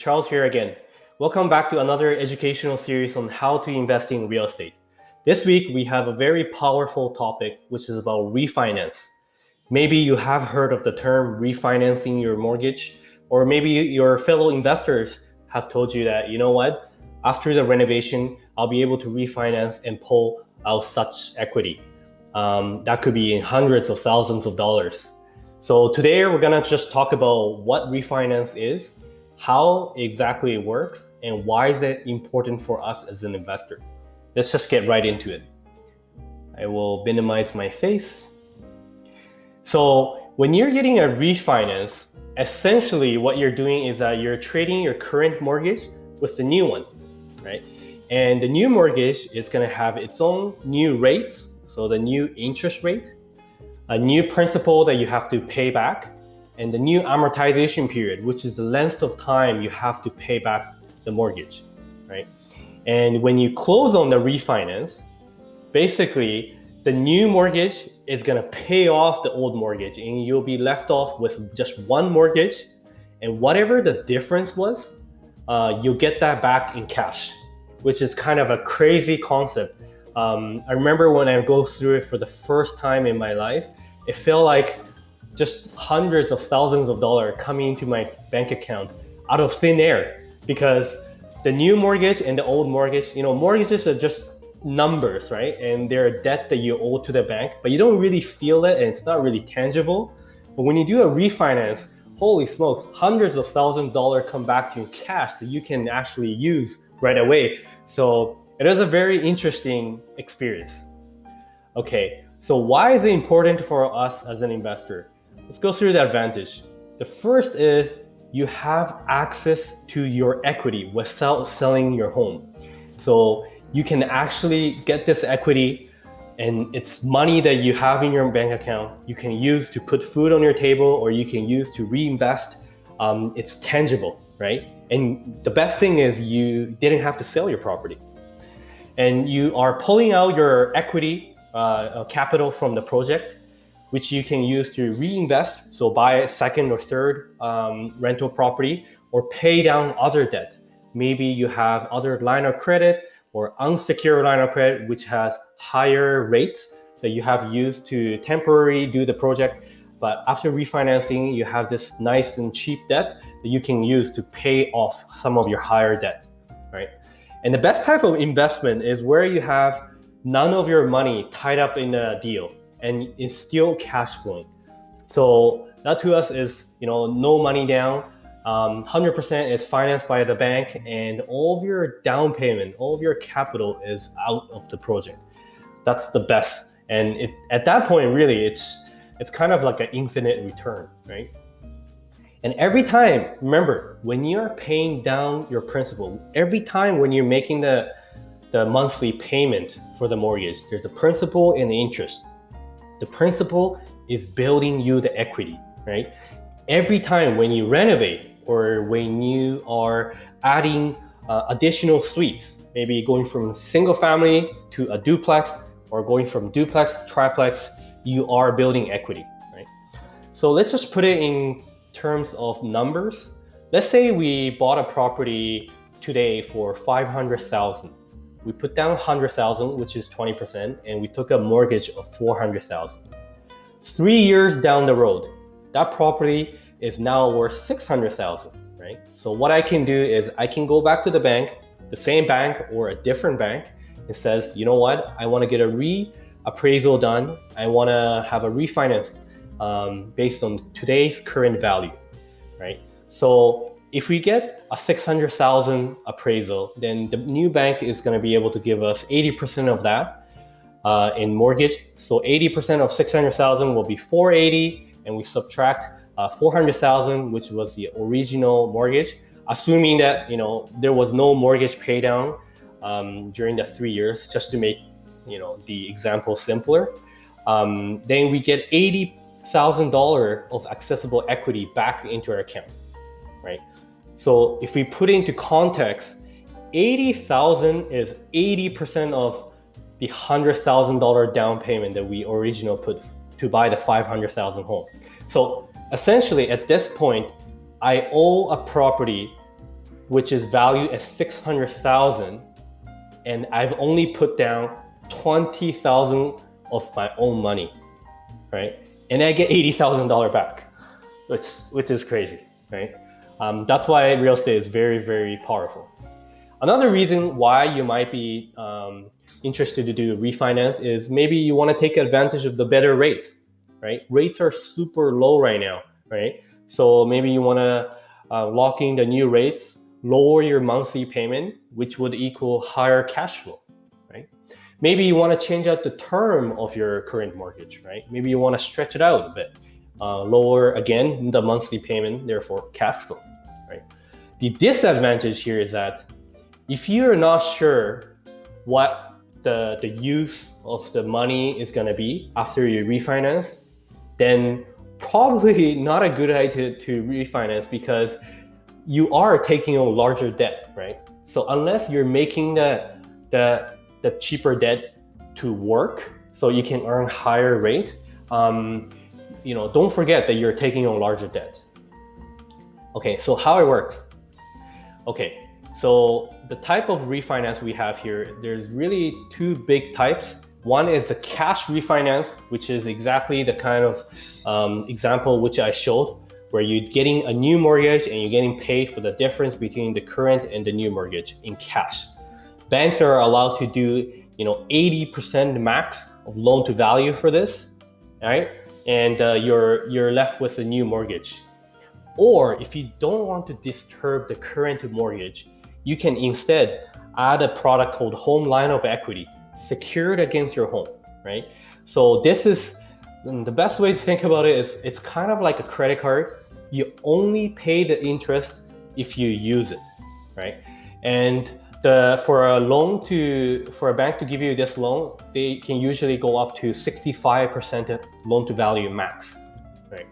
Charles here again. Welcome back to another educational series on how to invest in real estate. This week we have a very powerful topic which is about refinance. Maybe you have heard of the term refinancing your mortgage, or maybe your fellow investors have told you that, you know what, after the renovation, I'll be able to refinance and pull out such equity. That could be in hundreds of thousands of dollars. So today we're gonna just talk about what refinance is, how exactly it works, and why is it important for us as an investor. Let's just get right into it. I will minimize my face. So when you're getting a refinance, essentially what you're doing is that you're trading your current mortgage with the new one, right? And the new mortgage is gonna have its own new rates, so the new interest rate, a new principal that you have to pay back, and the new amortization period, which is the length of time you have to pay back the mortgage, right? And when you close on the refinance, basically the new mortgage is gonna pay off the old mortgage and you'll be left off with just one mortgage, and whatever the difference was, you'll get that back in cash, which is kind of a crazy concept. I remember when I go through it for the first time in my life, it felt like just hundreds of thousands of dollars coming into my bank account out of thin air, because the new mortgage and the old mortgage, mortgages are just numbers, right? And they're a debt that you owe to the bank, but you don't really feel it and it's not really tangible. But when you do a refinance, holy smokes, hundreds of thousands of dollars come back to you in cash that you can actually use right away. So it is a very interesting experience. Okay, so why is it important for us as an investor? Let's go through the advantage. The first is you have access to your equity without selling your home. So you can actually get this equity, and it's money that you have in your bank account. You can use to put food on your table, or you can use to reinvest. It's tangible, right? And the best thing is you didn't have to sell your property. And you are pulling out your equity capital from the project, which you can use to reinvest, so buy a second or third rental property, or pay down other debt. Maybe you have other line of credit or unsecured line of credit, which has higher rates that you have used to temporarily do the project. But after refinancing, you have this nice and cheap debt that you can use to pay off some of your higher debt, right? And the best type of investment is where you have none of your money tied up in a deal and it's still cash flowing. So that to us is, no money down, 100% is financed by the bank, and all of your down payment, all of your capital is out of the project. That's the best. And at that point, really, it's kind of like an infinite return, right? And every time, remember, when you're paying down your principal, every time when you're making the monthly payment for the mortgage, there's a principal and the interest. The principal is building you the equity, right? Every time when you renovate or when you are adding additional suites, maybe going from single family to a duplex, or going from duplex to triplex, you are building equity, right? So let's just put it in terms of numbers. Let's say we bought a property today for $500,000. We put down $100,000, which is 20%, and we took a mortgage of $400,000. 3 years down the road, that property is now worth $600,000, right? So what I can do is I can go back to the bank, the same bank or a different bank, and says, you know what, I want to get a reappraisal done. I want to have a refinance based on today's current value, right? So if we get a $600,000 appraisal, then the new bank is going to be able to give us 80% of that in mortgage. So 80% of $600,000 will be $480,000, and we subtract $400,000, which was the original mortgage, assuming that there was no mortgage pay down during the 3 years, just to make the example simpler. Then we get $80,000 of accessible equity back into our account, right? So if we put it into context, $80,000 is 80% of the $100,000 down payment that we originally put to buy the $500,000 home. So essentially at this point, I owe a property which is valued at 600,000, and I've only put down 20,000 of my own money, right? And I get $80,000 back, which is crazy, right? That's why real estate is very, very powerful. Another reason why you might be interested to do a refinance is maybe you want to take advantage of the better rates, right? Rates are super low right now, right? So maybe you want to lock in the new rates, lower your monthly payment, which would equal higher cash flow, right? Maybe you want to change out the term of your current mortgage, right? Maybe you want to stretch it out a bit, lower again the monthly payment, therefore cash flow, right? The disadvantage here is that if you're not sure what the use of the money is going to be after you refinance, then probably not a good idea to refinance, because you are taking on larger debt, right? So unless you're making the cheaper debt to work so you can earn higher rate, don't forget that you're taking on larger debt. Okay, so how it works. Okay, so the type of refinance we have here, there's really two big types. One is the cash refinance, which is exactly the kind of example which I showed, where you're getting a new mortgage and you're getting paid for the difference between the current and the new mortgage in cash. Banks are allowed to do 80% max of loan to value for this, right? And you're left with a new mortgage. Or if you don't want to disturb the current mortgage, you can instead add a product called home line of equity, secured against your home, right? So this is the best way to think about it. Is it's kind of like a credit card. You only pay the interest if you use it, right? And for a bank to give you this loan, they can usually go up to 65% loan to value max, right?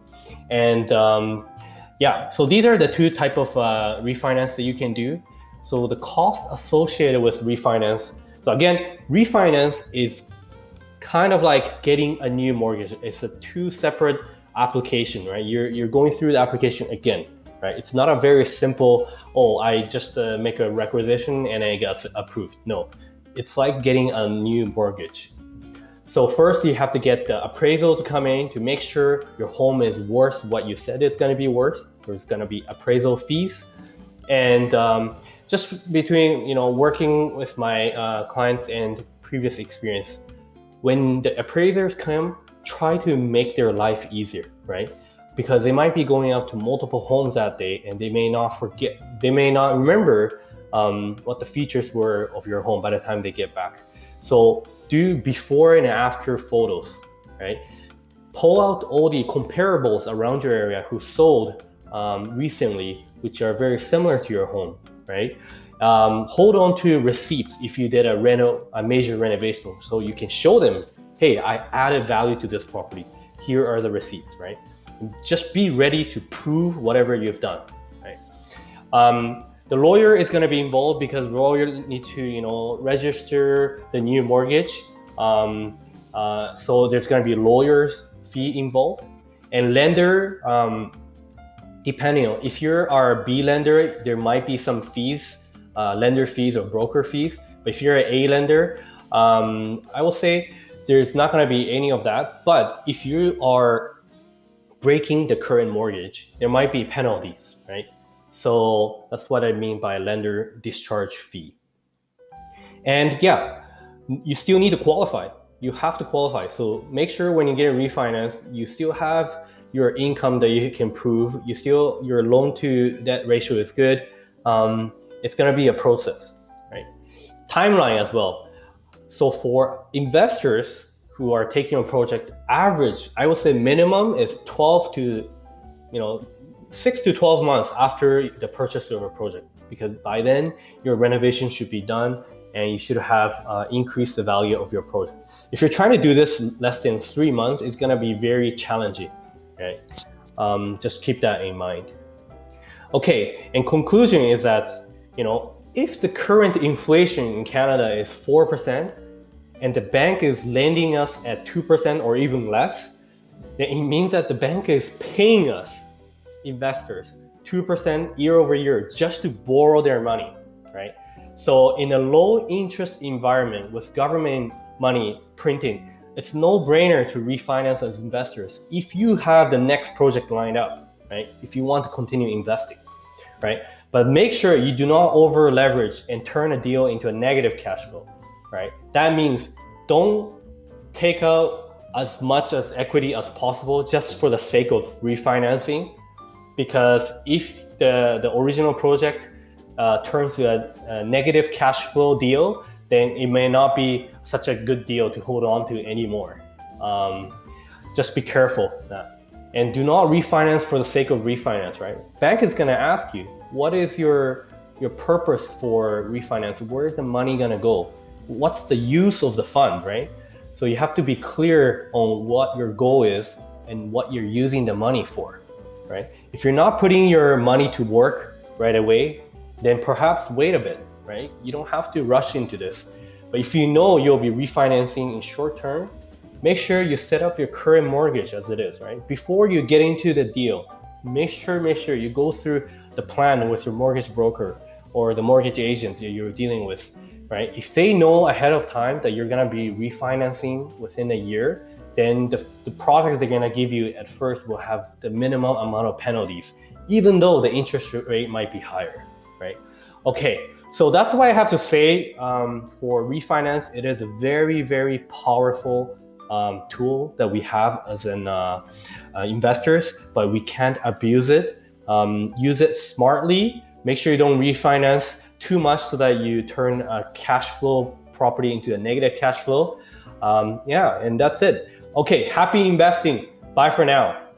And so these are the two type of refinance that you can do. So the cost associated with refinance. So again, refinance is kind of like getting a new mortgage. It's a two separate application, right? You're going through the application again, right? It's not a very simple, I just make a requisition and I get approved. No, it's like getting a new mortgage. So first you have to get the appraisal to come in to make sure your home is worth what you said it's going to be worth. There's going to be appraisal fees. And just between working with my clients and previous experience, when the appraisers come, try to make their life easier, right? Because they might be going out to multiple homes that day and they may not remember what the features were of your home by the time they get back. So do before and after photos, right? Pull out all the comparables around your area who sold recently, which are very similar to your home, right? Hold on to receipts if you did a major renovation, so you can show them, hey, I added value to this property. Here are the receipts, right? Just be ready to prove whatever you've done, right? The lawyer is going to be involved because lawyers need to, register the new mortgage. So there's going to be lawyer's fee involved, and lender. Depending on if you're our B lender, there might be some fees, lender fees or broker fees. But if you're an A lender, I will say there's not going to be any of that. But if you are breaking the current mortgage, there might be penalties, right? So that's what I mean by lender discharge fee. And you still need to qualify. You have to qualify. So make sure when you get refinanced, you still have your income that you can prove. Your loan to debt ratio is good. It's going to be a process, right? Timeline as well. So for investors who are taking a project, average, I would say minimum is 6 to 12 months after the purchase of a project, because by then your renovation should be done and you should have increased the value of your project. If you're trying to do this less than 3 months, it's going to be very challenging, right? Just keep that in mind. Okay, and conclusion is that, if the current inflation in Canada is 4% and the bank is lending us at 2% or even less, then it means that the bank is paying us, investors, 2% year over year just to borrow their money, right? So in a low interest environment with government money printing, it's no-brainer to refinance as investors if you have the next project lined up, right? If you want to continue investing, right? But make sure you do not over leverage and turn a deal into a negative cash flow, right? That means don't take out as much as equity as possible just for the sake of refinancing, because if the original project turns to a negative cash flow deal, then it may not be such a good deal to hold on to anymore. Just be careful. And do not refinance for the sake of refinance, right? Bank is gonna ask you, what is your purpose for refinance? Where is the money gonna go? What's the use of the fund, right? So you have to be clear on what your goal is and what you're using the money for, right? If you're not putting your money to work right away, then perhaps wait a bit, right? You don't have to rush into this. But if you know you'll be refinancing in short term, make sure you set up your current mortgage as it is, right? Before you get into the deal, make sure you go through the plan with your mortgage broker or the mortgage agent that you're dealing with, right? If they know ahead of time that you're gonna be refinancing within a year, then the product they're gonna give you at first will have the minimum amount of penalties, even though the interest rate might be higher, right? Okay, so that's what I have to say for refinance. It is a very, very powerful tool that we have as an investors, but we can't abuse it. Use it smartly. Make sure you don't refinance too much so that you turn a cash flow property into a negative cash flow. Yeah, and that's it. Okay, happy investing. Bye for now.